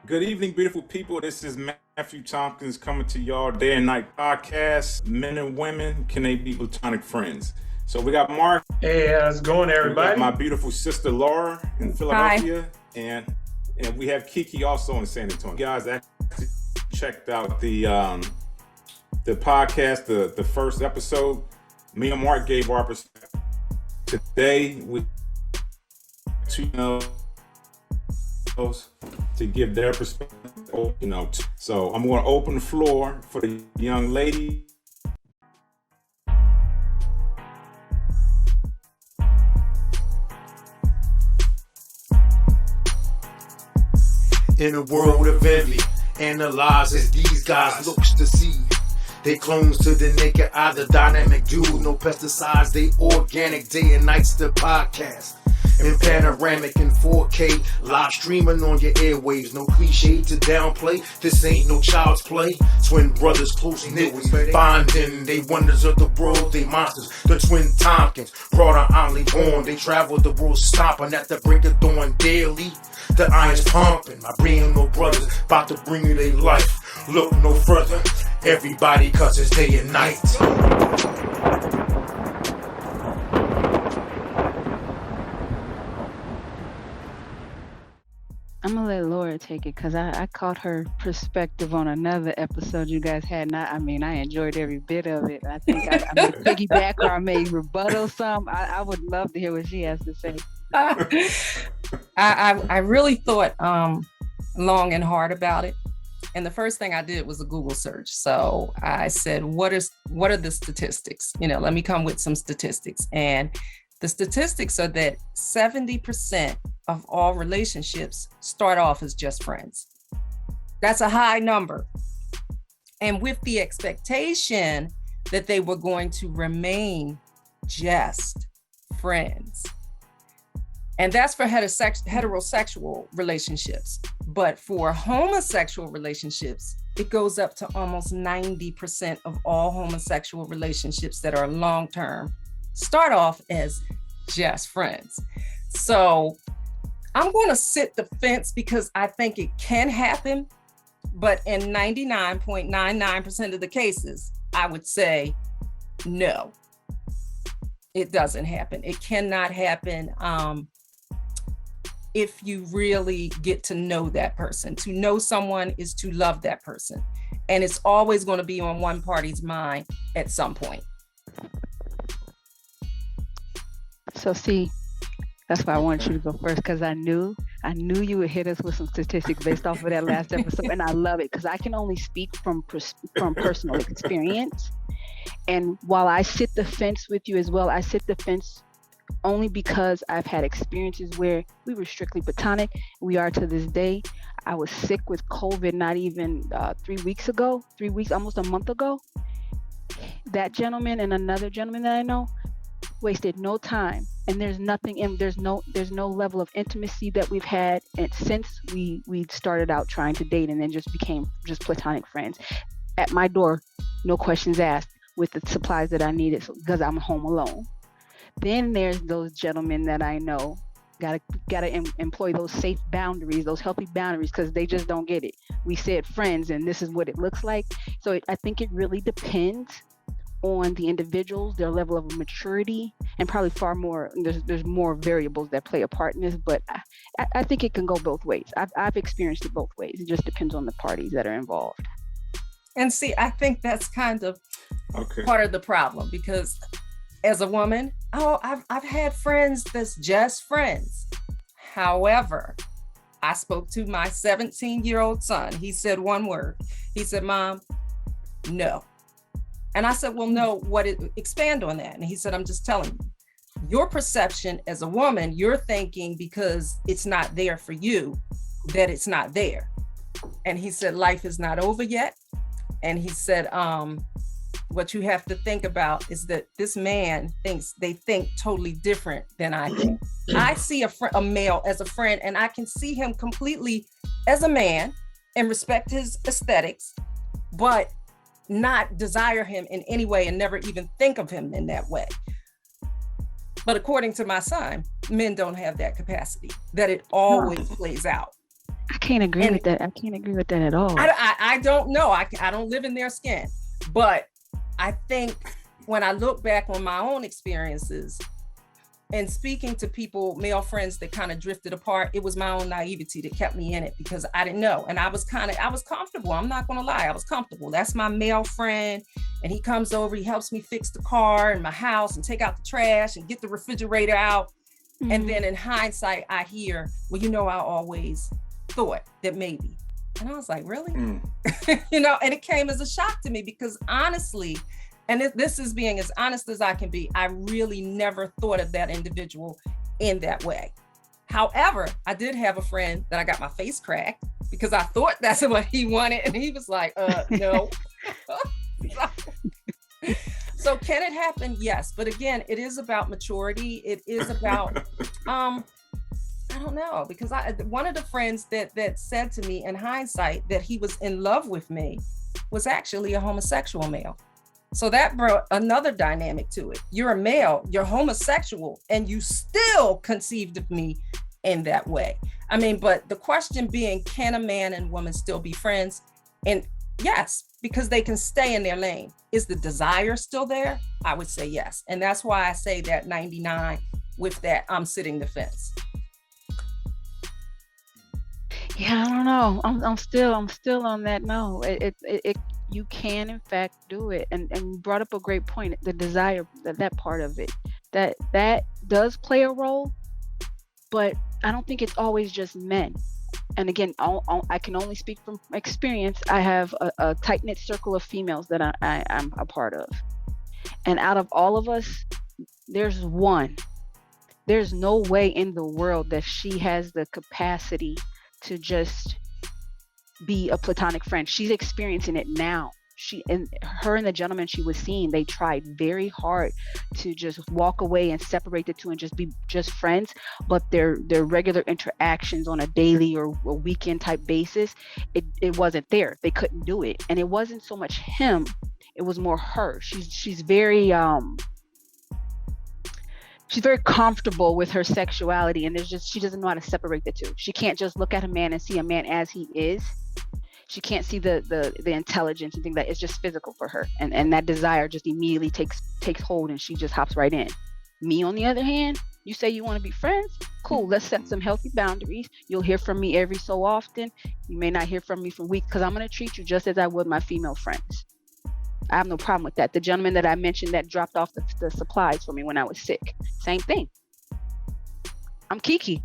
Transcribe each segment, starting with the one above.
Good evening, beautiful people. This is Matthew Tompkins coming to y'all day and night podcast. Men and women, can they be platonic friends? So we got Mark. Hey, how's it going, We got everybody? my beautiful sister Laura in Philadelphia, and we have Kiki also in San Antonio. You guys actually checked out the podcast, the first episode. Me and Mark gave our perspective. Today we to give their perspective, So I'm going to open the floor for the young lady. In a world of envy, analyze as these guys looks to see. They clones to the naked eye, the dynamic dude. No pesticides, they organic, day and nights the podcast. In panoramic in 4K, live streaming on your airwaves. No cliche to downplay, this ain't no child's play. Twin brothers close knit, bonding. They wonders of the world, they monsters. The twin Tompkins, brought on only born. They travel the world stomping at the break of dawn daily. The iron's pumping, my brain no brothers, about to bring you their life. Look no further, everybody, cause it's day and night. I'm gonna let Laura take it because I caught her perspective on another episode you guys had. And I enjoyed every bit of it. I think I may piggyback or I may rebuttal some. I would love to hear what she has to say. I really thought long and hard about it. And the first thing I did was a Google search. So I said, what are the statistics? Let me come with some statistics. And the statistics are that 70% of all relationships start off as just friends. That's a high number. And with the expectation that they were going to remain just friends. And that's for heterosexual relationships. But for homosexual relationships, it goes up to almost 90% of all homosexual relationships that are long-term start off as just friends. So I'm going to sit the fence because I think it can happen. But in 99.99% of the cases, I would say no, it doesn't happen. It cannot happen. If you really get to know that person. To know someone is to love that person. And it's always going to be on one party's mind at some point. So see, that's why I wanted you to go first, because I knew you would hit us with some statistics based off of that last episode. And I love it because I can only speak from personal experience. And while I sit the fence with you as well, I sit the fence only because I've had experiences where we were strictly platonic. We are to this day. I was sick with COVID not even 3 weeks, almost a month ago. That gentleman and another gentleman that I know wasted no time, and there's no level of intimacy that we've had since we started out trying to date, and then just became just platonic friends. At my door, no questions asked, with the supplies that I needed because I'm home alone. Then there's those gentlemen that I know gotta employ those safe boundaries, those healthy boundaries, because they just don't get it. We said friends, and this is what it looks like. So I think it really depends on the individuals, their level of maturity, and probably far more. There's more variables that play a part in this, but I think it can go both ways. I've experienced it both ways. It just depends on the parties that are involved. And see, I think that's kind of part of the problem, because as a woman, I've had friends that's just friends. However, I spoke to my 17-year-old son. He said one word. He said, "Mom, no." And I said, "Well, no, expand on that." And he said, "I'm just telling you, your perception as a woman, you're thinking because it's not there for you, that it's not there." And he said, "Life is not over yet." And he said, what you have to think about is that this man they think totally different than I think. I see a male as a friend, and I can see him completely as a man and respect his aesthetics, but not desire him in any way and never even think of him in that way. But according to my son, men don't have that capacity, that it always plays out. I can't agree And with that. I can't agree with that at all. I don't know. I don't live in their skin, but I think when I look back on my own experiences and speaking to people, male friends that kind of drifted apart, it was my own naivety that kept me in it because I didn't know. And I was comfortable. I'm not going to lie. I was comfortable. That's my male friend. And he comes over, he helps me fix the car and my house and take out the trash and get the refrigerator out. Mm-hmm. And then in hindsight, I hear, well, I always thought that maybe. And I was like, really? And it came as a shock to me because honestly, and this is being as honest as I can be, I really never thought of that individual in that way. However, I did have a friend that I got my face cracked because I thought that's what he wanted. And he was like, no. So can it happen? Yes. But again, it is about maturity. It is about, I don't know, because one of the friends that said to me in hindsight that he was in love with me was actually a homosexual male. So that brought another dynamic to it. You're a male, you're homosexual, and you still conceived of me in that way. I mean, but the question being, can a man and woman still be friends? And yes, because they can stay in their lane. Is the desire still there? I would say yes. And that's why I say that 99 with that, I'm sitting the fence. Yeah, I don't know. I'm still on that. No, it you can in fact do it, and you brought up a great point. The desire, that part of it, that does play a role, but I don't think it's always just men. And again, I can only speak from experience. I have a tight knit circle of females that I'm a part of, and out of all of us, there's one. There's no way in the world that she has the capacity to just be a platonic friend. She's experiencing it now. Her and the gentleman she was seeing, they tried very hard to just walk away and separate the two and just be just friends. But their regular interactions on a daily or a weekend type basis, it wasn't there. They couldn't do it. And it wasn't so much him, it was more her. She's very comfortable with her sexuality, and she doesn't know how to separate the two. She can't just look at a man and see a man as he is. She can't see the intelligence and things that it's just physical for her. And that desire just immediately takes hold and she just hops right in. Me, on the other hand, you say you want to be friends? Cool, let's set some healthy boundaries. You'll hear from me every so often. You may not hear from me for weeks because I'm going to treat you just as I would my female friends. I have no problem with that. The gentleman that I mentioned that dropped off the supplies for me when I was sick, same thing. I'm Kiki,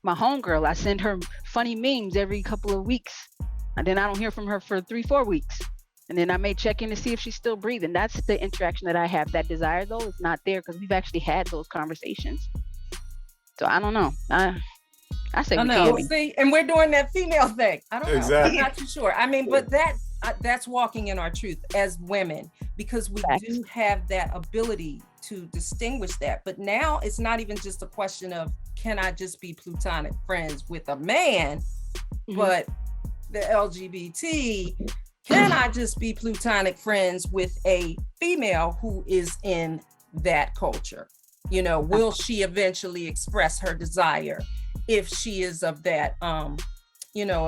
my homegirl. I send her funny memes every couple of weeks, and then I don't hear from her for 3-4 weeks. And then I may check in to see if she's still breathing. That's the interaction that I have. That desire, though, is not there because we've actually had those conversations. So I don't know. I say we can. See, and we're doing that female thing. I don't know. Exactly. I'm not too sure. I mean, but that's walking in our truth as women, because we do have that ability to distinguish that. But now it's not even just a question of, can I just be platonic friends with a man, but the LGBT, can I just be platonic friends with a female who is in that culture? You know, will she eventually express her desire if she is of that, of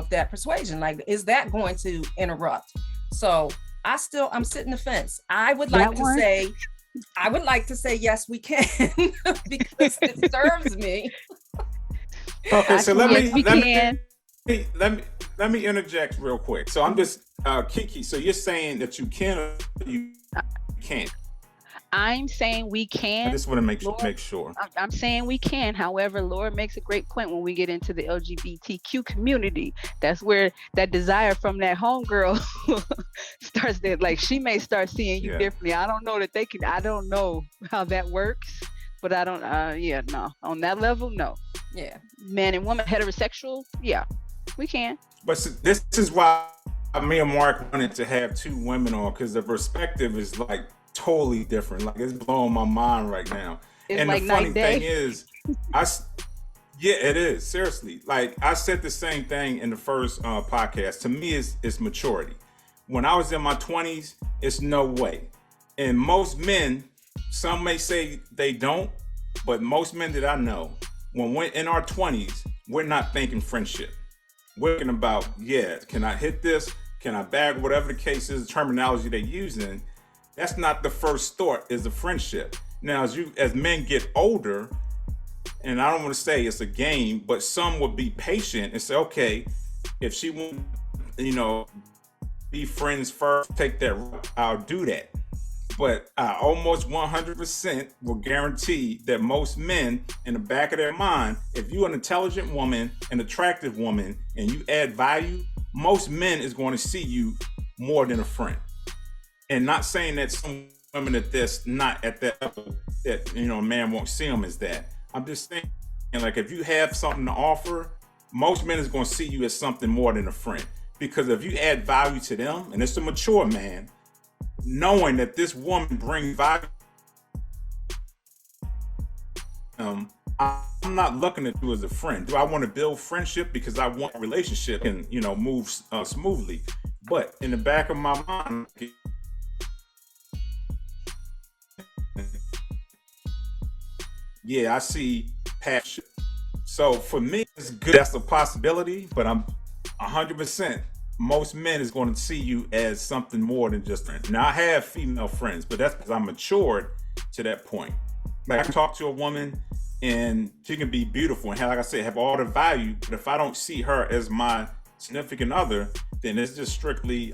that persuasion? Like, is that going to interrupt? So I'm sitting the fence. I would like to say yes, we can, because it serves me. Okay, so let me interject real quick. So I'm just Kiki. So you're saying that you can or you can't? I'm saying we can. I just want to make sure. I'm saying we can. However, Laura makes a great point when we get into the LGBTQ community. That's where that desire from that homegirl starts. That, like, she may start seeing you differently. I don't know that they can. I don't know how that works, but I don't. No. On that level, no. Yeah. Man and woman, heterosexual. Yeah, we can. But this is why me and Mark wanted to have two women on, because the perspective is like totally different. Like, it's blowing my mind right now. It's and like the funny night thing is, it is, seriously. Like, I said the same thing in the first podcast. To me, it's maturity. When I was in my 20s, it's no way. And most men, some may say they don't, but most men that I know, when we're in our 20s, we're not thinking friendship. We're thinking about, can I hit this? Can I bag? Whatever the case is, the terminology they're using, that's not the first thought, is a friendship. Now, as men get older, and I don't want to say it's a game, but some would be patient and say, okay, if she wants, be friends first, take that route, I'll do that. But I almost 100% will guarantee that most men, in the back of their mind, if you're an intelligent woman, an attractive woman, and you add value, most men is going to see you more than a friend. And not saying that some women that's not at that level, that a man won't see them as that. I'm just saying, like, if you have something to offer, most men is going to see you as something more than a friend. Because if you add value to them, and it's a mature man, knowing that this woman brings value, I'm not looking at you as a friend. Do I want to build friendship because I want a relationship and move smoothly? But in the back of my mind, I see passion. So for me, it's good. That's a possibility, but I'm 100%. Most men is going to see you as something more than just a friend. Now, I have female friends, but that's because I'm matured to that point. Like, I can talk to a woman and she can be beautiful and, like I said, have all the value. But if I don't see her as my significant other, then it's just strictly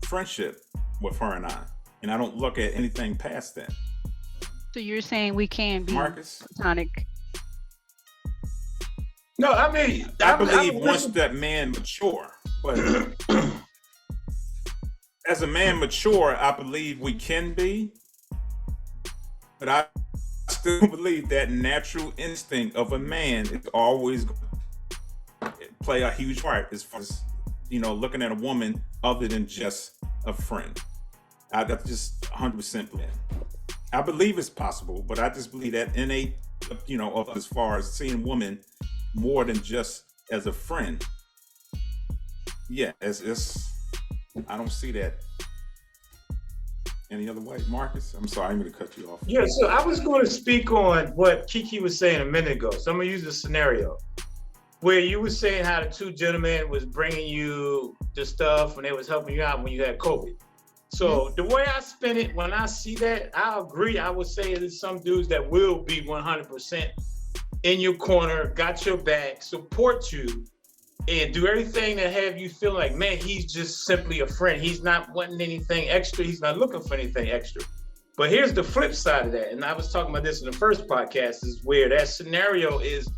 friendship with her and I. And I don't look at anything past that. So you're saying we can be Marcus? platonic? No, I mean, I believe once that man mature, but as a man mature, I believe we can be, but I still believe that natural instinct of a man is always going to play a huge part as far as, looking at a woman other than just a friend. That's just 100% believe. I believe it's possible, but I just believe that innate, of as far as seeing women more than just as a friend. Yeah, it's I don't see that any other way. Marcus, I'm sorry, I'm going to cut you off. Yeah, so I was going to speak on what Kiki was saying a minute ago. So I'm going to use a scenario where you were saying how the two gentlemen was bringing you the stuff when they was helping you out when you had COVID. So the way I spin it, when I see that, I agree. I would say there's some dudes that will be 100% in your corner, got your back, support you, and do everything to have you feel like, man, he's just simply a friend. He's not wanting anything extra. He's not looking for anything extra. But here's the flip side of that. And I was talking about this in the first podcast, is where that scenario is,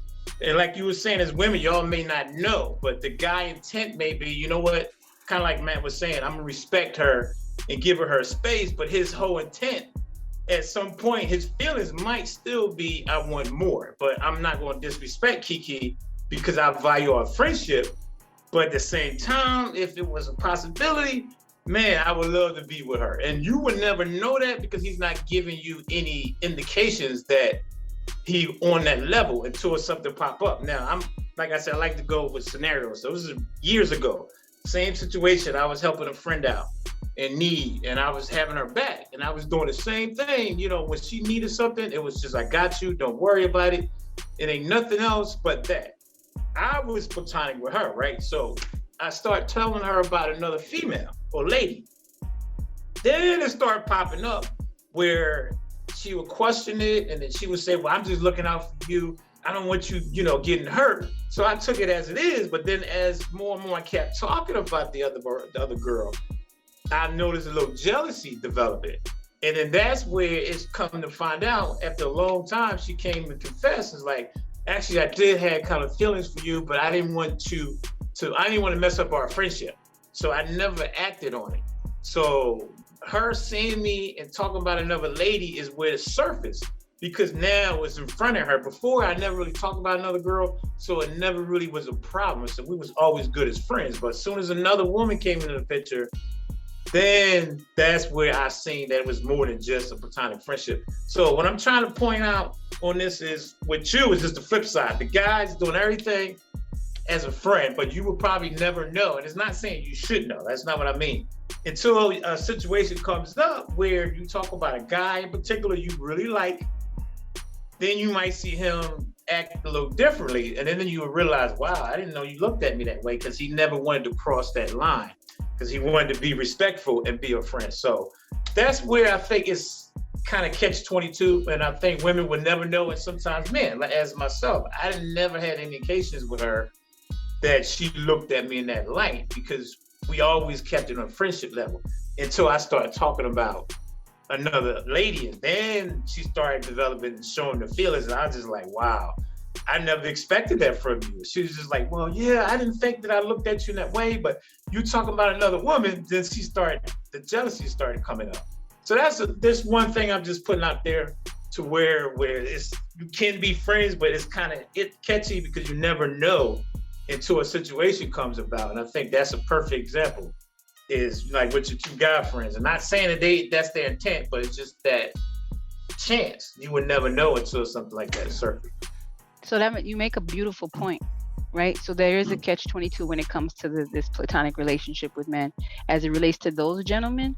and like you were saying, as women, y'all may not know, but the guy intent may be, you know what, kind of like Matt was saying, I'm gonna respect her and give her space, but his whole intent, at some point, his feelings might still be, I want more, but I'm not going to disrespect Kiki because I value our friendship. But at the same time, if it was a possibility, man, I would love to be with her. And you would never know that because he's not giving you any indications that he on that level until something pop up. Now, I'm, like I said, I like to go with scenarios. So this is years ago. Same situation. I was helping a friend out in need, and I was having her back, and I was doing the same thing. When she needed something, it was just, I got you, don't worry about it. It ain't nothing else but that. I was platonic with her, right? So I start telling her about another female or lady. Then it started popping up where she would question it, and then she would say, well, I'm just looking out for you. I don't want you, getting hurt. So I took it as it is, but then as more and more I kept talking about the other girl, I noticed a little jealousy developing. And then that's where it's come to find out, after a long time, she came and confessed. It's like, actually, I did have kind of feelings for you, but I didn't want to mess up our friendship. So I never acted on it. So her seeing me and talking about another lady is where it surfaced, because now it's in front of her. Before, I never really talked about another girl, so it never really was a problem. So we was always good as friends. But as soon as another woman came into the picture, then that's where I seen that it was more than just a platonic friendship. So what I'm trying to point out on this is, with you, is just the flip side. The guy's doing everything as a friend, but you will probably never know. And it's not saying you should know. That's not what I mean. Until a situation comes up where you talk about a guy in particular you really like, then you might see him act a little differently. And then you would realize, wow, I didn't know you looked at me that way, because he never wanted to cross that line, because he wanted to be respectful and be a friend. So that's where I think it's kind of catch-22, and I think women would never know, and sometimes men, like as myself, I never had indications with her that she looked at me in that light, because we always kept it on a friendship level until I started talking about another lady, and then she started developing and showing the feelings, and I was just like, wow, I never expected that from you. She was just like, well, yeah, I didn't think that I looked at you in that way, but you talking about another woman, then the jealousy started coming up. So that's one thing I'm just putting out there, to where it's, you can be friends, but it's kind of catchy, because you never know until a situation comes about. And I think that's a perfect example, is like with your two guy friends. I'm not saying that that's their intent, but it's just that chance. You would never know until something like that surfaces. So that you make a beautiful point, right? So there is a catch-22 when it comes to this platonic relationship with men, as it relates to those gentlemen.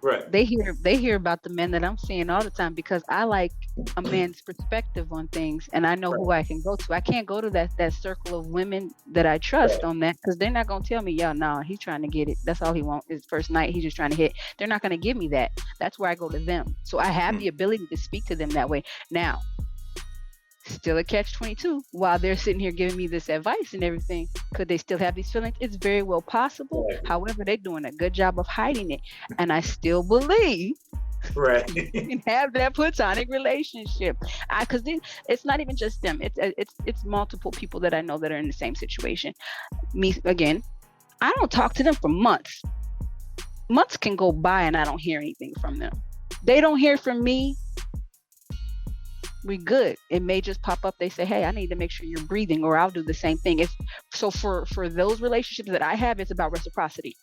Right. They hear about the men that I'm seeing all the time, because I like a man's perspective on things, and I know who I can go to. I can't go to that circle of women that I trust on that, because they're not gonna tell me, yeah, no, he's trying to get it. That's all he wants. His first night, he's just trying to hit. They're not gonna give me that. That's where I go to them. So I have the ability to speak to them that way. Now, still a catch-22 while they're sitting here giving me this advice and everything. Could they still have these feelings? It's very well possible. However, they're doing a good job of hiding it, and I still believe you can have that platonic relationship. Because it's not even just them. It's multiple people that I know that are in the same situation. Me again, I don't talk to them for months. Months can go by and I don't hear anything from them. They don't hear from me. We good. It may just pop up. They say, hey, I need to make sure you're breathing, or I'll do the same thing. So for those relationships that I have, it's about reciprocity.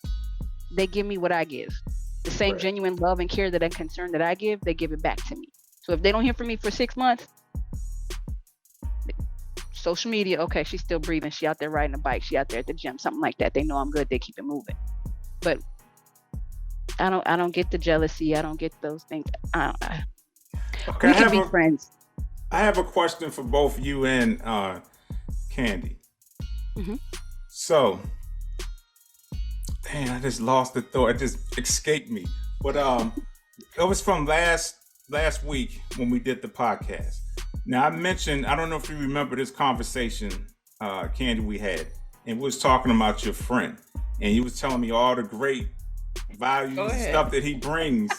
They give me what I give. The same genuine love and care that I'm concerned that I give, they give it back to me. So if they don't hear from me for 6 months, social media, okay, she's still breathing. She out there riding a bike. She out there at the gym, something like that. They know I'm good. They keep it moving. But I don't get the jealousy. I don't get those things. Okay, we can be friends. I have a question for both you and Candy. Mm-hmm. So, dang, I just lost the thought. It just escaped me. But it was from last week when we did the podcast. Now, I mentioned, I don't know if you remember this conversation, Candy, we had, and we was talking about your friend, and you was telling me all the great values and stuff that he brings.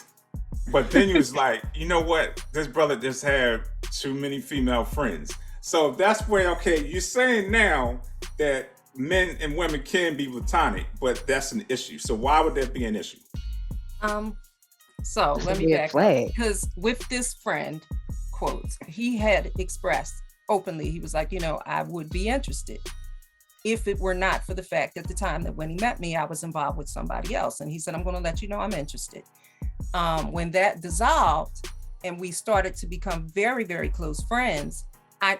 But then you was like, you know what? This brother just had too many female friends. So that's where, okay, you're saying now that men and women can be platonic, but that's an issue. So why would that be an issue? So let me back up, because with this friend, quotes, he had expressed openly, he was like, I would be interested if it were not for the fact at the time that when he met me, I was involved with somebody else. And he said, I'm going to let you know I'm interested. When that dissolved and we started to become very, very close friends,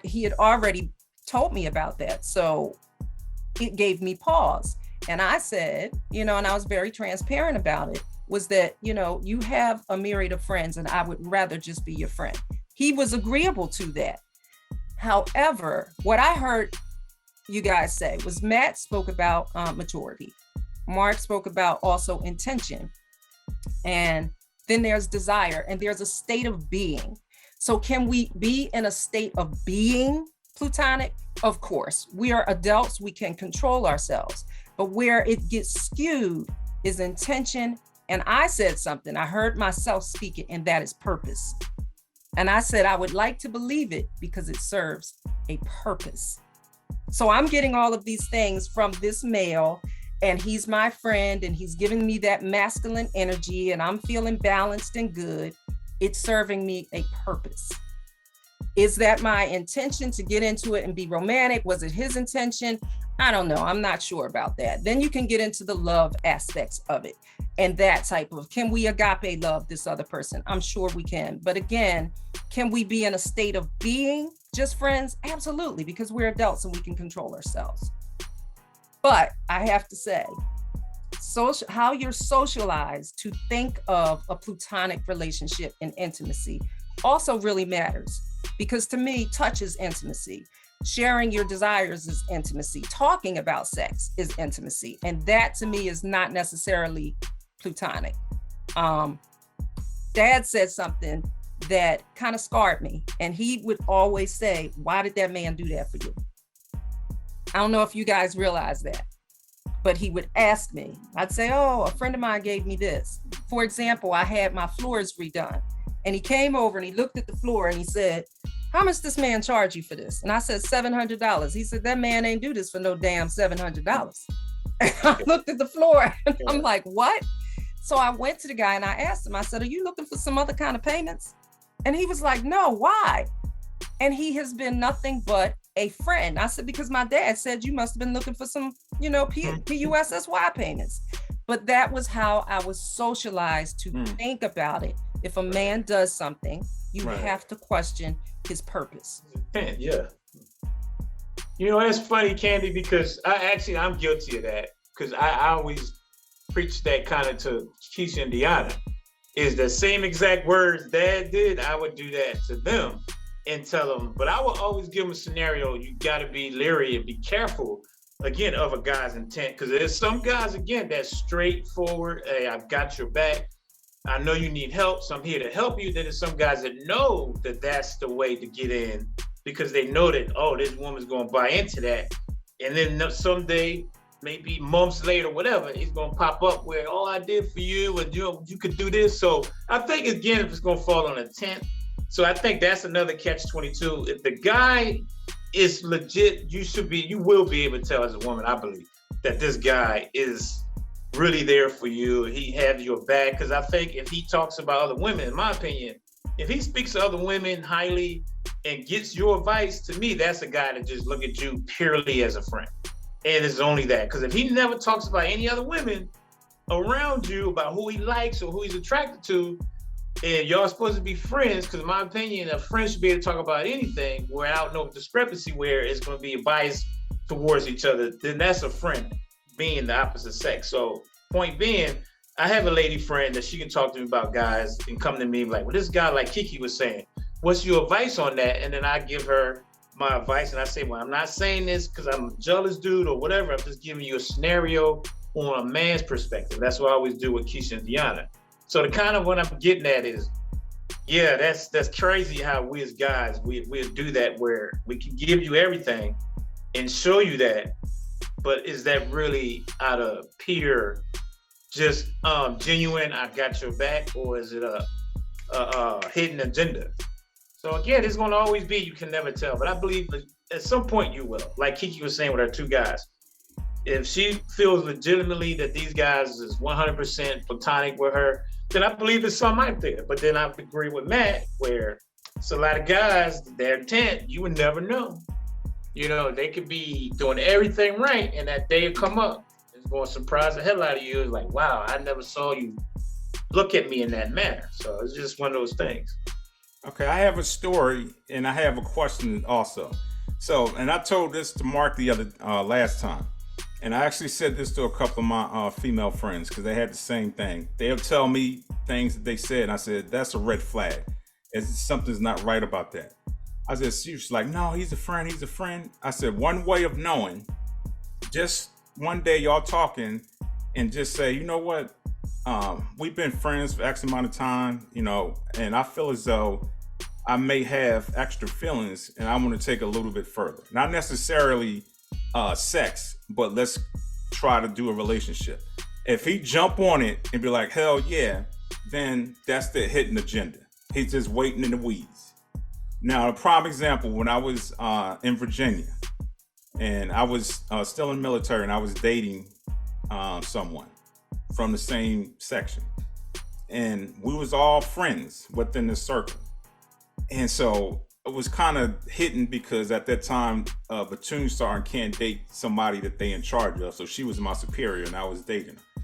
he had already told me about that. So it gave me pause. And I said, and I was very transparent about it, was that, you have a myriad of friends and I would rather just be your friend. He was agreeable to that. However, what I heard you guys say was Matt spoke about maturity. Mark spoke about also intention. And then there's desire, and there's a state of being. So can we be in a state of being platonic? Of course, we are adults, we can control ourselves, but where it gets skewed is intention. And I said something, I heard myself speak it, and that is purpose. And I said, I would like to believe it because it serves a purpose. So I'm getting all of these things from this male, and he's my friend, and he's giving me that masculine energy, and I'm feeling balanced and good. It's serving me a purpose. Is that my intention to get into it and be romantic? Was it his intention? I don't know. I'm not sure about that. Then you can get into the love aspects of it. And that type of, can we agape love this other person? I'm sure we can. But again, can we be in a state of being just friends? Absolutely, because we're adults and we can control ourselves. But I have to say, how you're socialized to think of a platonic relationship and intimacy also really matters. Because to me, touch is intimacy. Sharing your desires is intimacy. Talking about sex is intimacy. And that to me is not necessarily platonic. Dad said something that kind of scarred me. And he would always say, why did that man do that for you? I don't know if you guys realize that, but he would ask me. I'd say, oh, a friend of mine gave me this. For example, I had my floors redone. And he came over and he looked at the floor and he said, how much this man charge you for this? And I said, $700. He said, that man ain't do this for no damn $700. And I looked at the floor and I'm like, what? So I went to the guy and I asked him, I said, are you looking for some other kind of payments? And he was like, no, why? And he has been nothing but a friend. I said, because my dad said you must have been looking for some, PUSSY payments. But that was how I was socialized to think about it. If a man does something, you have to question his purpose. Yeah. That's funny, Candy, because I'm guilty of that. Because I always preach that kind of to Keisha and Deanna. Is the same exact words Dad did, I would do that to them and tell them. But I will always give them a scenario. You got to be leery and be careful, again, of a guy's intent. Because there's some guys, again, that's straightforward. Hey, I've got your back. I know you need help, so I'm here to help you. Then there's some guys that know that that's the way to get in because they know that, oh, this woman's going to buy into that. And then someday, maybe months later, whatever, it's going to pop up where, oh, I did for you, and you could do this. So I think, again, if it's going to fall on intent. So I think that's another catch-22. If the guy is legit, you will be able to tell as a woman, I believe, that this guy is really there for you. He has your back. Because I think if he talks about other women, in my opinion, if he speaks to other women highly and gets your advice, to me, that's a guy that just look at you purely as a friend. And it's only that. Because if he never talks about any other women around you, about who he likes or who he's attracted to, and y'all supposed to be friends, because in my opinion, a friend should be able to talk about anything without no discrepancy where it's going to be a bias towards each other, then that's a friend being the opposite sex. So point being, I have a lady friend that she can talk to me about guys and come to me like, well, this guy, like Kiki was saying, what's your advice on that? And then I give her my advice and I say, well, I'm not saying this because I'm a jealous dude or whatever. I'm just giving you a scenario on a man's perspective. That's what I always do with Keisha and Deanna. So the kind of what I'm getting at is, yeah, that's crazy how we as guys, we'll do that where we can give you everything and show you that. But is that really out of pure, just genuine, I got your back, or is it a hidden agenda? So again, it's going to always be, you can never tell. But I believe at some point you will. Like Kiki was saying with her two guys. If she feels legitimately that these guys is 100% platonic with her, then I believe there's some out there. But then I agree with Matt, where it's a lot of guys, their intent, you would never know. They could be doing everything right, and that day will come up. It's going to surprise the hell out of you. It's like, wow, I never saw you look at me in that manner. So it's just one of those things. Okay, I have a story, and I have a question also. So, and I told this to Mark the other last time, and I actually said this to a couple of my female friends because they had the same thing. They'll tell me things that they said, and I said, that's a red flag. Something's not right about that. I said, she was like, no, he's a friend. I said, one way of knowing, just one day y'all talking and just say, you know what? We've been friends for X amount of time, and I feel as though I may have extra feelings and I want to take a little bit further. Not necessarily sex, but let's try to do a relationship. If he jump on it and be like, hell yeah, then that's the hidden agenda. He's just waiting in the weeds. Now, a prime example, when I was in Virginia and I was still in the military and I was dating someone from the same section, and we was all friends within the circle. And so it was kind of hidden because at that time, a platoon sergeant can't date somebody that they in charge of. So she was my superior and I was dating her.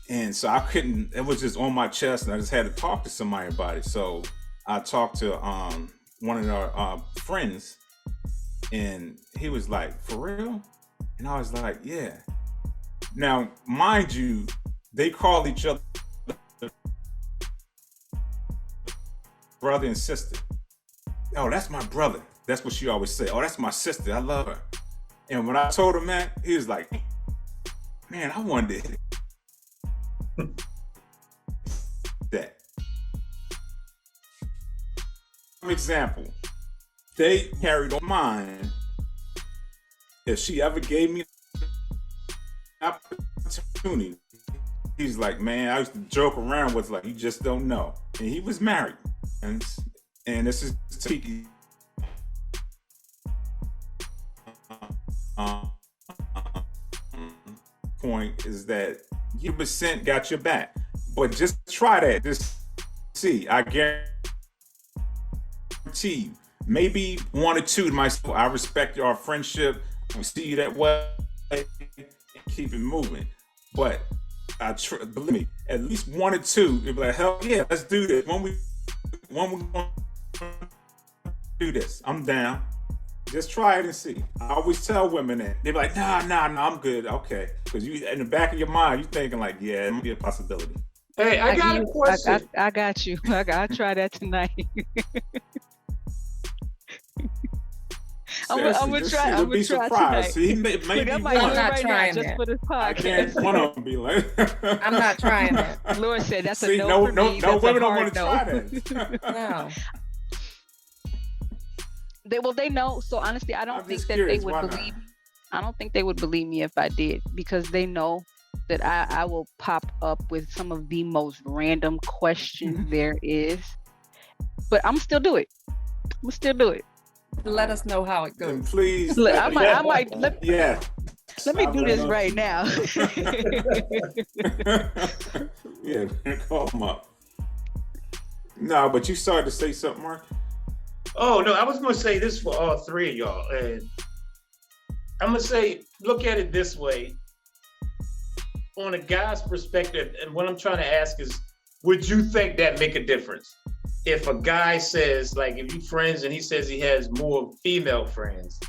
And so I couldn't, it was just on my chest and I just had to talk to somebody about it. So I talked to one of our friends, and he was like, for real? And I was like, yeah. Now, mind you, they call each other brother and sister. oh, that's my brother. That's what she always say. Oh, that's my sister. I love her. And when I told him that, he was like, man, I wanted that. Example, they carried on mine. If she ever gave me an opportunity, he's like, man, I used to joke around with like, you just don't know. And he was married. And this is Tiki. Point is that you percent got your back. But just try that. Just see. I guarantee you, maybe one or two to myself. I respect our friendship. We see you that way. Keep it moving. But believe me, at least one or two, they'll be like, hell yeah, let's do this. When we do this, I'm down. Just try it and see. I always tell women that. They're like, nah, I'm good. Okay. Because you, in the back of your mind, you're thinking like, yeah, it might be a possibility. Hey, I got a question. I got you. I'll try that tonight. I'm gonna try. I'm gonna try tonight. See, maybe I'm not trying just that. for this I podcast. can't one of them be like, I'm not trying that. Lord said that's see, a no for me. no That's a women don't hard want to no. try that. No. They know. So honestly, I don't I'm think just that curious, they would why not? believe. I don't think they would believe me if I did, because they know that I will pop up with some of the most random questions there is. But I'm still do it. I'm still do it. Let us know how it And goes. please, Look, I might let yeah. me do this right now. Yeah, call them up. No, but you started to say something, Mark. Oh no, I was gonna say this for all three of y'all, and I'm gonna say, look at it this way. On a guy's perspective, and what I'm trying to ask is, would you think that make a difference? If a guy says, like, if you friends and he says he has more female friends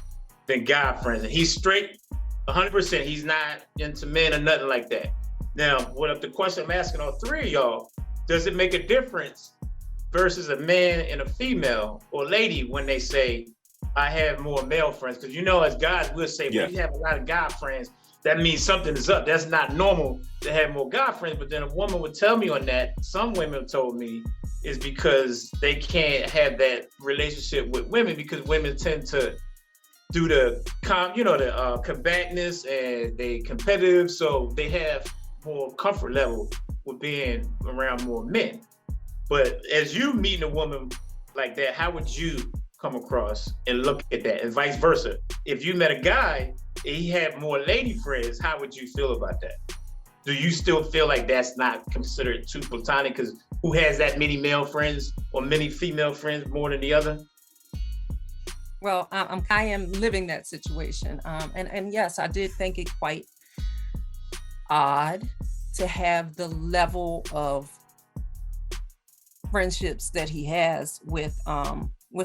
than guy friends, and he's straight 100%, he's not into men or nothing like that. Now, what the question I'm asking all three of y'all, does it make a difference versus a man and a female or lady when they say, I have more male friends? Because as guys, we'll say, Yeah. we have a lot of guy friends, that means something is up. That's not normal to have more guy friends. But then a woman would tell me on that, some women told me, is because they can't have that relationship with women, because women tend to do the combatinveness, and they competitive, so they have more comfort level with being around more men. But as you meeting a woman like that, how would you come across and look at that, and vice versa? If you met a guy and he had more lady friends, how would you feel about that? Do you still feel like that's not considered too platonic? Because who has that many male friends or many female friends more than the other? Well, I am living that situation. And yes, I did think it quite odd to have the level of friendships that he has with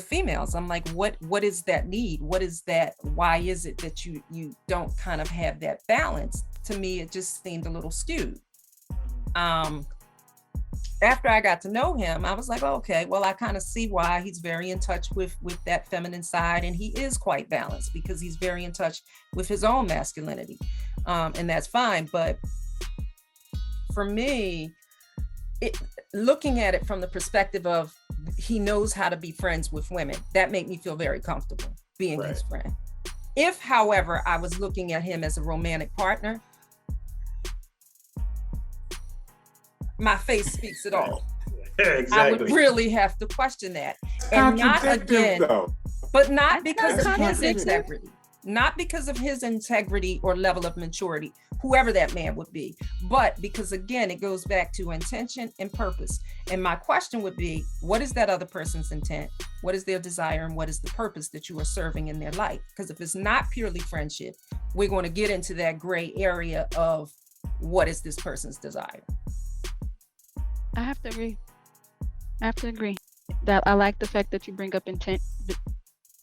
females. I'm like, what is that need? What is that? Why is it that you don't kind of have that balance? To me, it just seemed a little skewed. After I got to know him, I was like, oh, okay, well, I kind of see why he's very in touch with that feminine side, and he is quite balanced because he's very in touch with his own masculinity, and that's fine. But for me, looking at it from the perspective of he knows how to be friends with women, that made me feel very comfortable being his friend. If, however, I was looking at him as a romantic partner, my face speaks it all. Exactly. I would really have to question that. And not again, but not because of his integrity. Not because of his integrity or level of maturity, whoever that man would be, but because, again, it goes back to intention and purpose. And my question would be, what is that other person's intent? What is their desire? And what is the purpose that you are serving in their life? Because if it's not purely friendship, we're going to get into that gray area of what is this person's desire? I have to agree. That I like the fact that you bring up intent,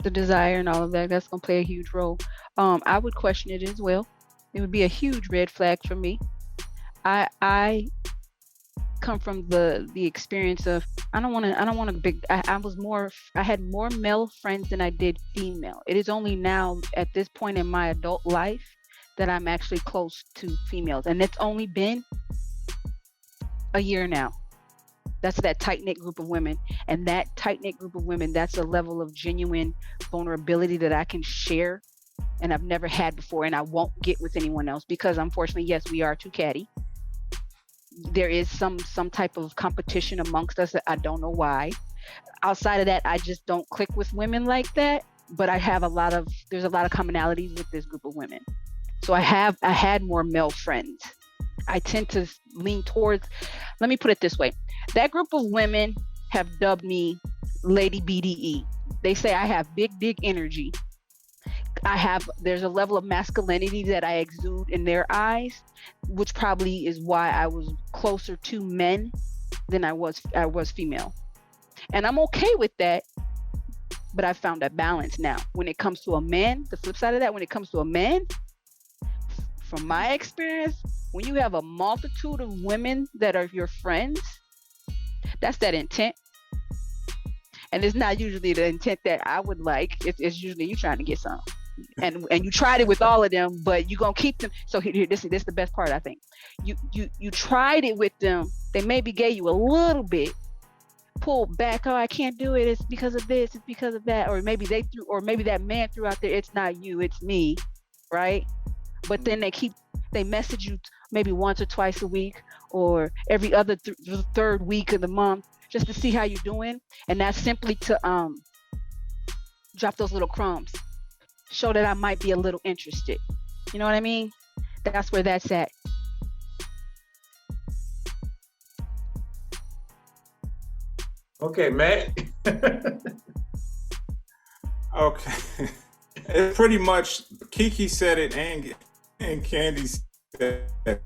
the desire, and all of that. That's gonna play a huge role. I would question it as well. It would be a huge red flag for me. I come from the experience of I don't want to big. I had more male friends than I did female. It is only now at this point in my adult life that I'm actually close to females, and it's only been a year now. That's that tight knit group of women, and that tight knit group of women, that's a level of genuine vulnerability that I can share, and I've never had before, and I won't get with anyone else because, unfortunately, yes, we are too catty. There is some type of competition amongst us that I don't know why. Outside of that, I just don't click with women like that. But there's a lot of commonalities with this group of women. So I had more male friends. I tend to lean towards, let me put it this way. That group of women have dubbed me Lady BDE. They say I have big energy. There's a level of masculinity that I exude in their eyes, which probably is why I was closer to men than I was female. And I'm okay with that, but I found a balance now. When it comes to a man, the flip side of that, when it comes to a man, from my experience, when you have a multitude of women that are your friends, that's that intent. And it's not usually the intent that I would like. It's usually you trying to get some. And you tried it with all of them, but you're gonna keep them. So here, this is the best part, I think. You tried it with them. They maybe gave you a little bit, pulled back. Oh, I can't do it. It's because of this. It's because of that. Or maybe maybe that man threw out there. It's not you. It's me, right? But then they message you maybe once or twice a week, or every other third week of the month, just to see how you're doing. And that's simply to drop those little crumbs. Show that I might be a little interested. You know what I mean? That's where that's at. Okay, Matt. Okay. It pretty much, Kiki said it and Candy said it.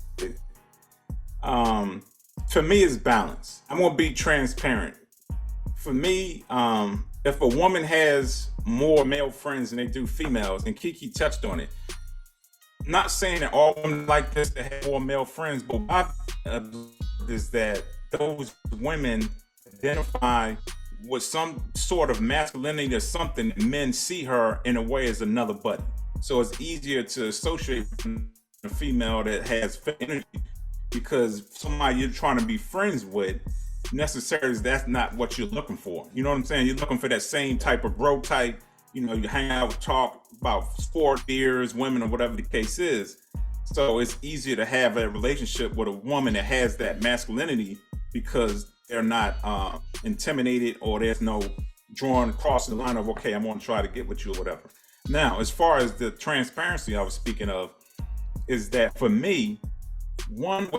For me, it's balance. I'm gonna be transparent. For me, if a woman has more male friends than they do females, and Kiki touched on it. Not saying that all women like this to have more male friends, but what I've observed is that those women identify with some sort of masculinity or something, men see her in a way as another buddy. So it's easier to associate with a female that has energy, because somebody you're trying to be friends with, necessarily that's not what you're looking for. You know what I'm saying? You're looking for that same type of bro type. You know, you hang out, talk about sport, beers, women, or whatever the case is. So it's easier to have a relationship with a woman that has that masculinity, because they're not intimidated, or there's no drawing across the line of, okay, I'm going to try to get with you or whatever. Now, as far as the transparency I was speaking of, is that for me, one,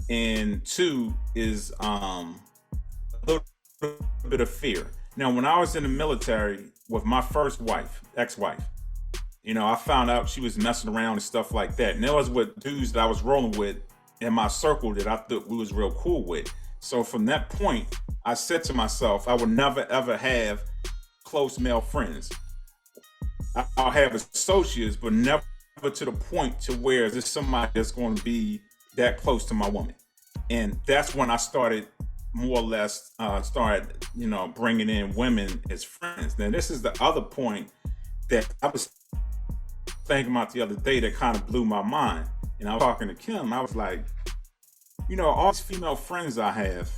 and two is a little bit of fear. Now, when I was in the military with my first wife, ex-wife, you know, I found out she was messing around and stuff like that. And that was with dudes that I was rolling with in my circle that I thought we was real cool with. So from that point, I said to myself, I would never, ever have close male friends. I'll have associates, but never to the point to where there's somebody that's going to be that close to my woman. And that's when I started more or less bringing in women as friends. Now, this is the other point that I was thinking about the other day that kind of blew my mind. And I was talking to Kim, I was like, you know, all these female friends I have,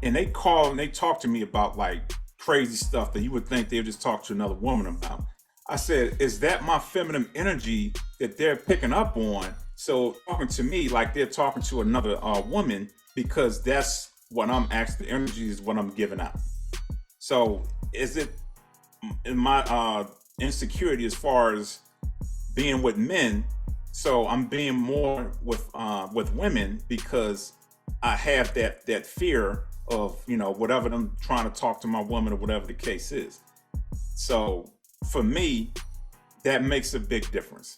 and they call and they talk to me about like crazy stuff that you would think they would just talk to another woman about. I said, is that my feminine energy that they're picking up on? So talking to me like they're talking to another woman, because that's what I'm actually, the energy is what I'm giving out. So is it in my insecurity as far as being with men? So I'm being more with women because I have that fear of, you know, whatever I'm trying to talk to my woman or whatever the case is. So for me, that makes a big difference.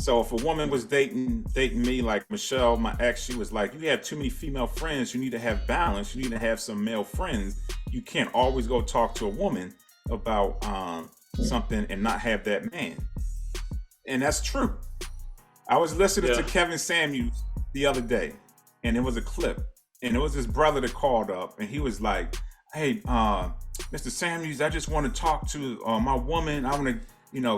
So if a woman was dating me, like Michelle, my ex, she was like, you have too many female friends. You need to have balance. You need to have some male friends. You can't always go talk to a woman about something and not have that man. And that's true. I was listening to Kevin Samuels the other day, and it was a clip, and it was his brother that called up, and he was like, "Hey, Mr. Samuels, I just want to talk to my woman. I want to,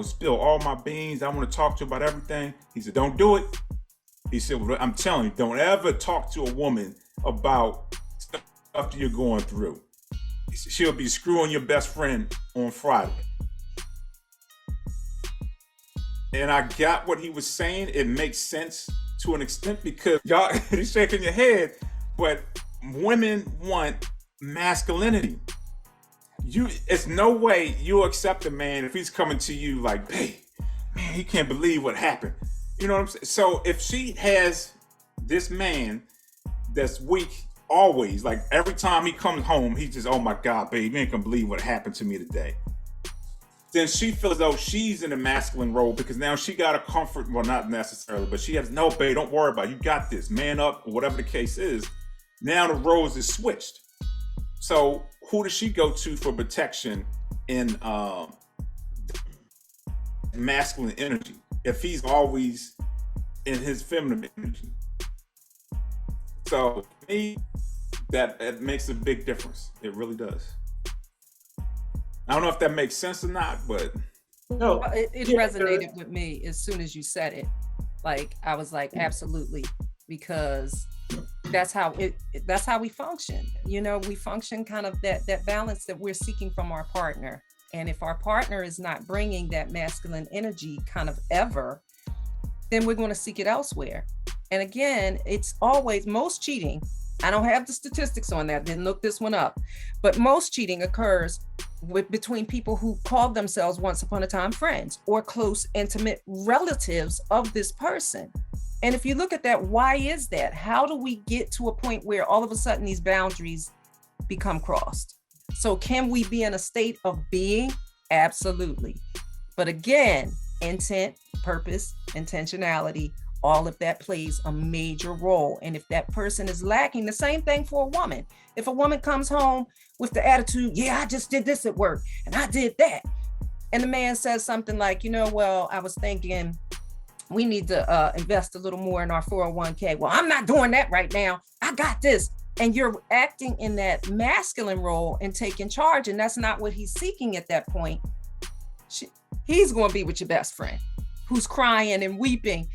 spill all my beans. I want to talk to her about everything." He said, "Don't do it." He said, "Well, I'm telling you, don't ever talk to a woman about stuff you're going through. He said, she'll be screwing your best friend on Friday." And I got what he was saying. It makes sense to an extent, because y'all, you're shaking your head, but women want masculinity. It's no way you'll accept a man if he's coming to you like, "Hey, man, he can't believe what happened." You know what I'm saying? So if she has this man that's weak always, like every time he comes home, he's just, "Oh my God, babe, you ain't gonna believe what happened to me today." Then she feels as though she's in a masculine role, because now she got a comfort, well, not necessarily, but she has, "No, babe, don't worry about it. You got this, man up," or whatever the case is. Now the roles is switched. So who does she go to for protection in masculine energy if he's always in his feminine energy? So to me, that makes a big difference. It really does. I don't know if that makes sense or not, but No, It resonated with me as soon as you said it. Like, I was like, absolutely, because that's how we function. We function kind of that balance that we're seeking from our partner. And if our partner is not bringing that masculine energy kind of ever, then we're going to seek it elsewhere. And again, it's always, most cheating, I don't have the statistics on that, didn't look this one up, but most cheating occurs between people who called themselves once upon a time friends or close, intimate relatives of this person. And if you look at that, why is that? How do we get to a point where all of a sudden these boundaries become crossed? So can we be in a state of being? Absolutely. But again, intent, purpose, intentionality, all of that plays a major role. And if that person is lacking, the same thing for a woman. If a woman comes home with the attitude, "Yeah, I just did this at work and I did that," and the man says something like, "Well, I was thinking we need to invest a little more in our 401k. Well, I'm not doing that right now. I got this." And you're acting in that masculine role and taking charge. And that's not what he's seeking at that point. He's going to be with your best friend who's crying and weeping.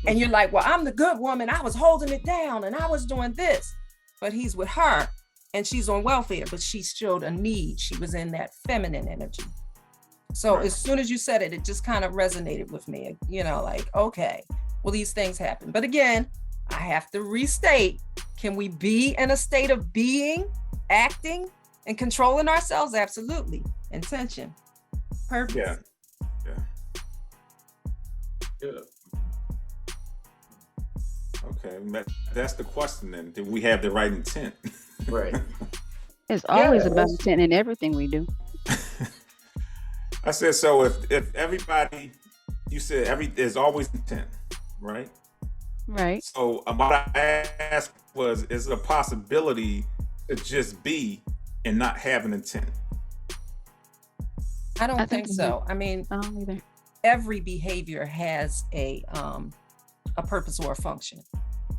And you're like, "Well, I'm the good woman. I was holding it down and I was doing this." But he's with her and she's on welfare, but she showed a need. She was in that feminine energy. So as soon as you said it, it just kind of resonated with me, like, okay, well, these things happen. But again, I have to restate, can we be in a state of being, acting, and controlling ourselves? Absolutely. Intention, purpose. yeah. yeah. Okay, that's the question then. Do we have the right intent? Right. It's always Yeah, about that's- intent in everything we do. I said, so if everybody, you said there's always intent, right? Right. So what I asked was, is it a possibility to just be and not have an intent? I don't I think think so. I mean, I don't either. every behavior has a purpose or a function.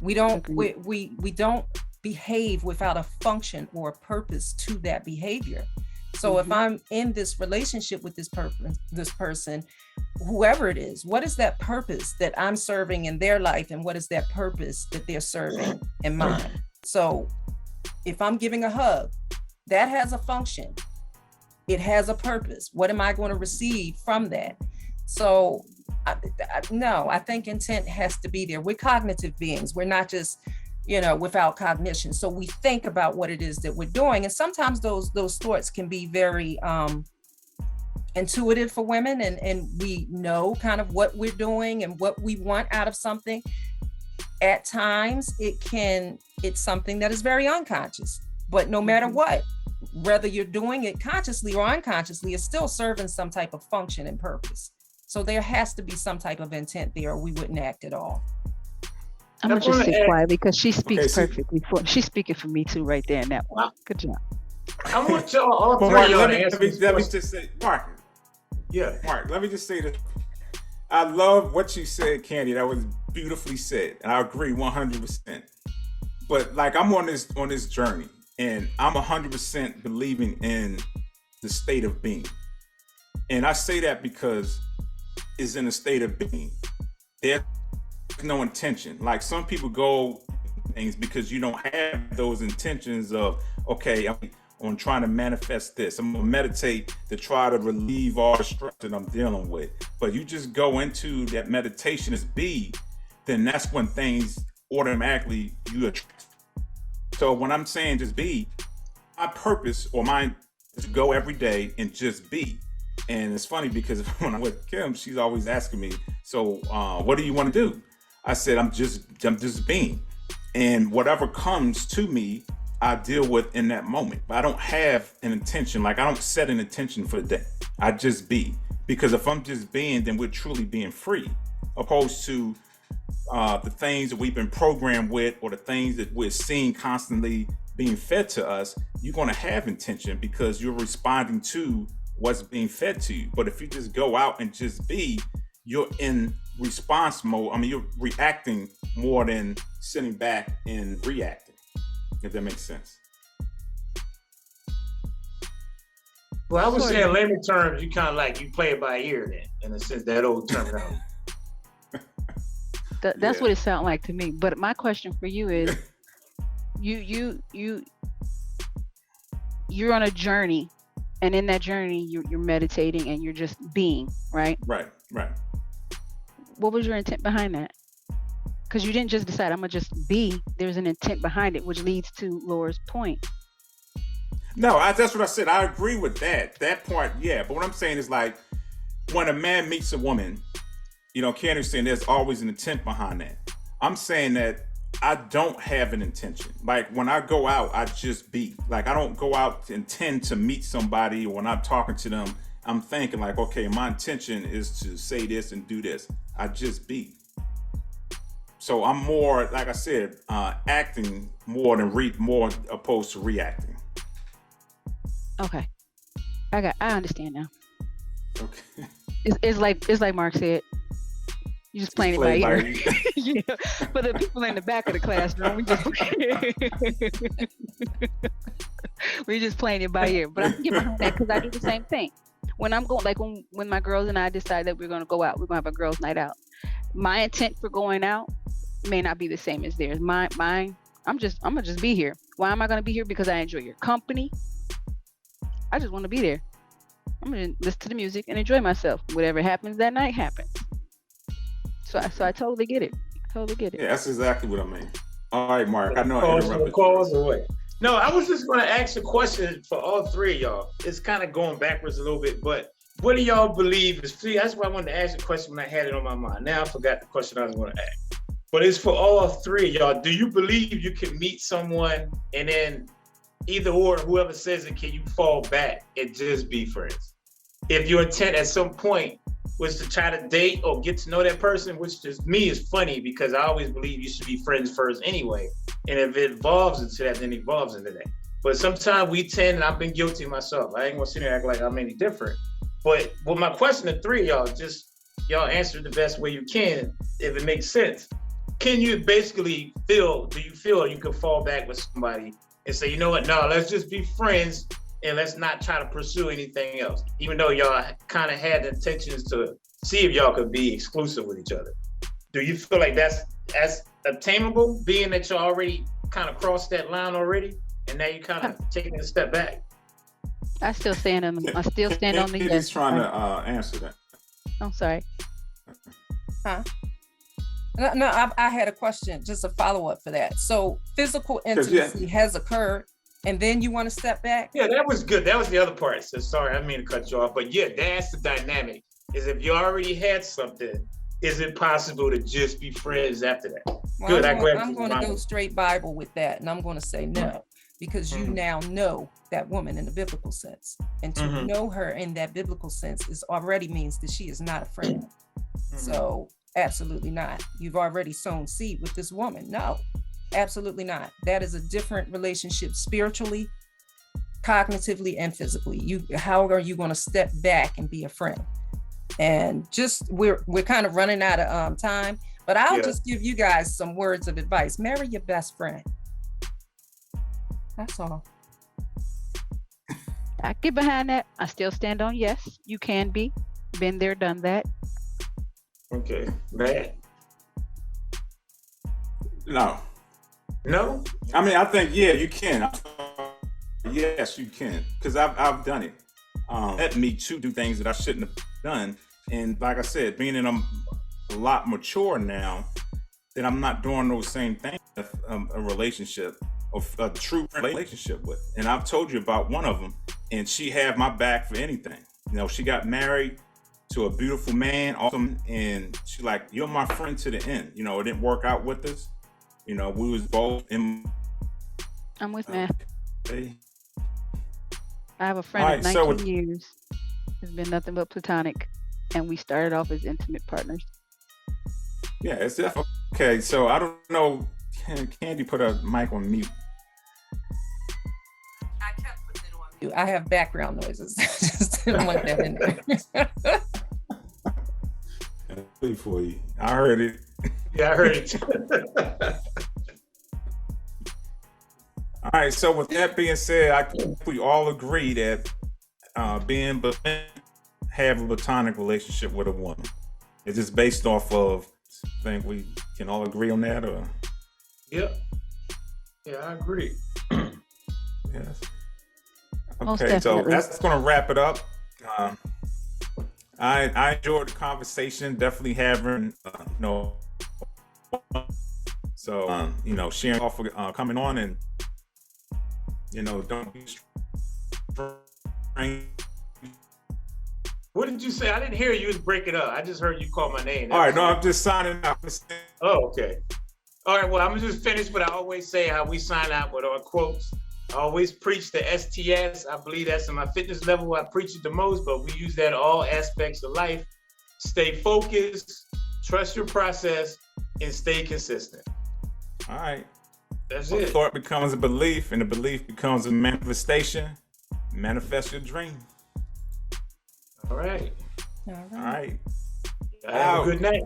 We don't we don't behave without a function or a purpose to that behavior. So if I'm in this relationship with this person, whoever it is, what is that purpose that I'm serving in their life, and what is that purpose that they're serving in mine? So if I'm giving a hug, that has a function. It has a purpose. What am I going to receive from that? So no, I think intent has to be there. We're cognitive beings. We're not just, without cognition. So we think about what it is that we're doing. And sometimes those thoughts can be very intuitive for women, and we know kind of what we're doing and what we want out of something. At times it's something that is very unconscious, but no matter what, whether you're doing it consciously or unconsciously, it's still serving some type of function and purpose. So there has to be some type of intent there, or we wouldn't act at all. I'm gonna just sit quiet because she speaks so- perfectly. She's speaking for me too, right there in that one. Good job. I want y'all, all three Mark, of y'all let to me answer this just question. say, Mark, Yeah. let me just say this. I love what you said, Candy. That was beautifully said. And I agree 100%. But like I'm on this journey, and I'm 100% believing in the state of being. And I say that because it's in a state of being. There's no intention. Like some people go things because you don't have those intentions of, okay, I'm trying to manifest this. I'm gonna meditate to try to relieve all the stress that I'm dealing with. But you just go into that meditation as be, then that's when things automatically you attract. So when I'm saying just be, my purpose or mine is to go every day and just be. And it's funny because when I'm with Kim, she's always asking me, so what do you want to do? I said, I'm just being. And whatever comes to me, I deal with in that moment. But I don't have an intention. Like I don't set an intention for the day. I just be. Because if I'm just being, then we're truly being free. Opposed to the things that we've been programmed with or the things that we're seeing constantly being fed to us, you're going to have intention because you're responding to what's being fed to you. But if you just go out and just be, you're in response mode. I mean, you're reacting more than sitting back and reacting, if that makes sense. Well, I would say in layman terms, you kind of like you play it by ear then, in a sense, that old terminology. That's what it sounds like to me. But my question for you is, you're on a journey, and in that journey, you're meditating and you're just being, right? Right. What was your intent behind that? Because you didn't just decide, I'm gonna just be. There's an intent behind it, which leads to Laura's point. No, that's what I said. I agree with that part. Yeah, but what I'm saying is like when a man meets a woman, Candace saying there's always an intent behind that. I'm saying that I don't have an intention. Like when I go out, I just be. Like I don't go out to intend to meet somebody, or when I'm talking to them, I'm thinking like, okay, my intention is to say this and do this. I just be. So I'm more, like I said, acting more than more opposed to reacting. Okay, I understand now. Okay. It's like Mark said. You just playing it by ear. Yeah. For the people in the back of the classroom, we just playing it by ear. But I can get behind that because I do the same thing. When I'm going, like when my girls and I decide that we're going to go out, we're going to have a girls' night out. My intent for going out may not be the same as theirs. Mine, I'm gonna just be here. Why am I going to be here? Because I enjoy your company. I just want to be there. I'm going to listen to the music and enjoy myself. Whatever happens that night happens. So I totally get it. Yeah, that's exactly what I mean. All right, Mark. I know I interrupted. No, I was just going to ask a question for all three of y'all. It's kind of going backwards a little bit, but what do y'all believe is free? That's why I wanted to ask the question when I had it on my mind. Now I forgot the question I was going to ask. But it's for all three of y'all. Do you believe you can meet someone and then either or, whoever says it, can you fall back and just be friends? If your intent at some point was to try to date or get to know that person, which to me is funny because I always believe you should be friends first anyway. And if it evolves into that, then it evolves into that. But sometimes we tend, and I've been guilty myself, I ain't gonna sit there and act like I'm any different. But my question to three of y'all, just y'all answer the best way you can, if it makes sense. Can you basically do you feel you can fall back with somebody and say, you know what, no, let's just be friends and let's not try to pursue anything else, even though y'all kind of had the intentions to see if y'all could be exclusive with each other? Do you feel like that's as obtainable, being that you already kind of crossed that line already, and now you kind of taking a step back? I still stand on the yes. He's trying to answer that. I'm sorry. Huh? No, I had a question, just a follow-up for that. So physical intimacy has occurred, and then you want to step back? Yeah, that was good. That was the other part. So sorry, I didn't mean to cut you off. But yeah, that's the dynamic. Is if you already had something, is it possible to just be friends after that? Well, good. I'm going to go straight Bible with that, and I'm going to say no, because you now know that woman in the biblical sense. And to know her in that biblical sense already means that she is not a friend. So absolutely not. You've already sown seed with this woman. No. Absolutely not. That is a different relationship spiritually, cognitively, and physically. How are you going to step back and be a friend? And just we're kind of running out of time, but I'll just give you guys some words of advice. Marry your best friend. That's all. I get behind that. I still stand on yes, you can be. Been there, done that. Okay, bad. No. No? I mean, I think, yeah, you can. Yes, you can. Because I've done it. Led me to do things that I shouldn't have done. And like I said, being that I'm a lot mature now, that I'm not doing those same things with a relationship, or a true relationship with. And I've told you about one of them, and she had my back for anything. You know, she got married to a beautiful man, awesome, and she like, you're my friend to the end. You know, it didn't work out with us. You know, we was both in. I'm with Matt. Hey. I have a friend All of right, 19 years. It's been nothing but platonic, and we started off as intimate partners. Yeah, it's definitely okay. So I don't know. Candy put a mic on mute. I kept putting it on mute. I have background noises. I just didn't want that in there. Wait for you. I heard it. Yeah, I heard it. All right. So with that being said, I think we all agree that have a platonic relationship with a woman. It's just based off of. I think we can all agree on that, or Yep. Yeah, I agree. yes. Most Okay, so definitely. that's going to wrap it up. I enjoyed the conversation. Definitely having, sharing off for coming on, and don't be strange. What did you say? I didn't hear you. Was breaking up. I just heard you call my name. All right, no, I'm just signing out. Oh, okay. All right, well, I'm gonna just finish what I always say, how we sign out with our quotes. I always preach the STS. I believe that's in my fitness level. I preach it the most, but we use that in all aspects of life. Stay focused, trust your process, and stay consistent. All right. That's A it. thought becomes a belief, and the belief becomes a manifestation. Manifest your dream. All right. All All right. right. Have a good night.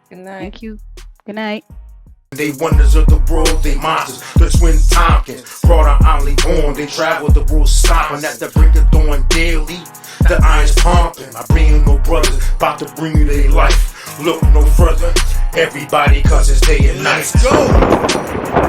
Good night. Thank you. Good night. They wonders of the world, they monsters, the twin Tompkins. Brought on only on, they travel the world stomping at the break of dawn daily. The iron's pumping, I bring you no brothers, about to bring you their life. Look no further, everybody, cause it's day and night. Let's go!